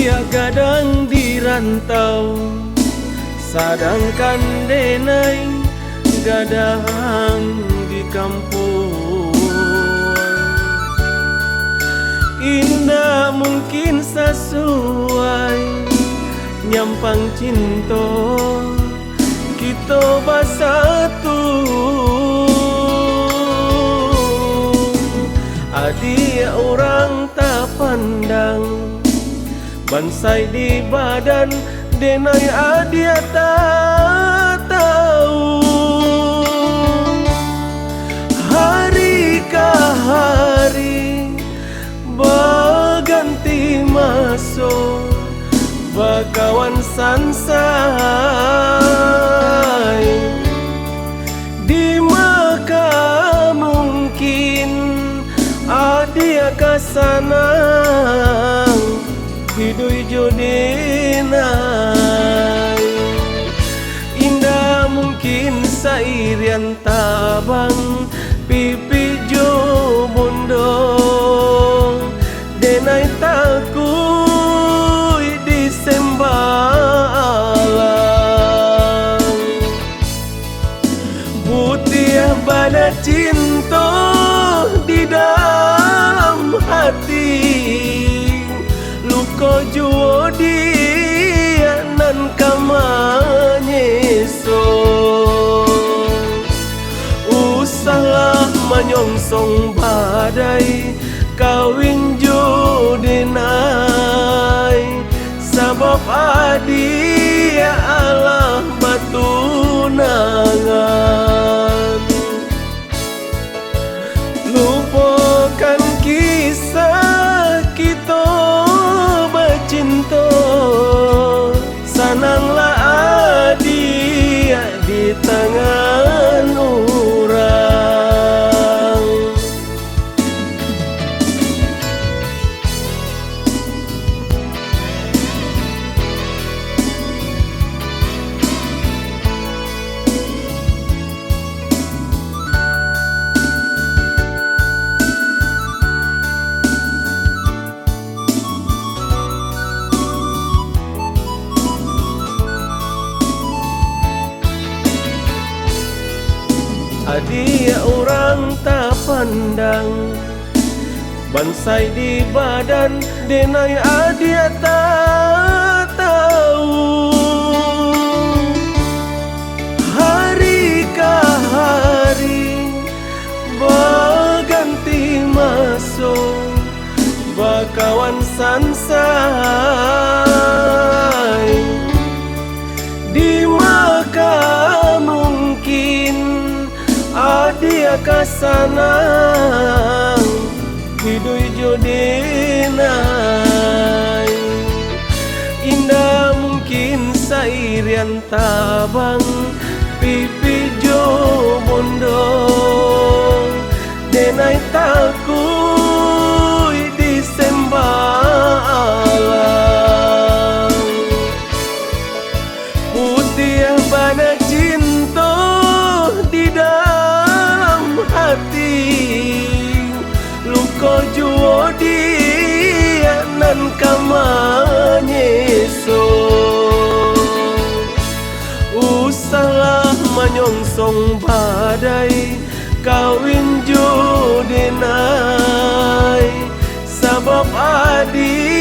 Dia gadang di rantau, sedangkan denai gadang di kampung. Indah mungkin sesuai nyampang cinta kita bersatu. Adia orang tak pandang bansai di badan, denai adia tak tahu. Hari ke hari berganti masuk, berkawan sansai. Di maka mungkin adia kasanang hidui jodinai. Indah mungkin sairian tabang pipi jo bondo, denai takui disembalang. Butiah bana cinta di dalam hati, luka juo dia nan kamanyeso. Usahlah menyongsong badai, kawin jodinai, sebab adia Allah batu nangan. Lupakan kisah kita bercinta, sananglah adia di tangan orang. Adia orang tak pandang bansai di badan, denai adia tak tahu. Hari ke hari berganti masuk, berkawan sansai. Di maka mungkin adia kasanang hidui jodinai. Indah mungkin sairian tabang pipi jo bondo, denai takui disembalang. Putiah bana cinta di dalam hati, luka juo dia nan kamanyeso. Usahlah menyongsong badai, kawin jodinai, sebab adia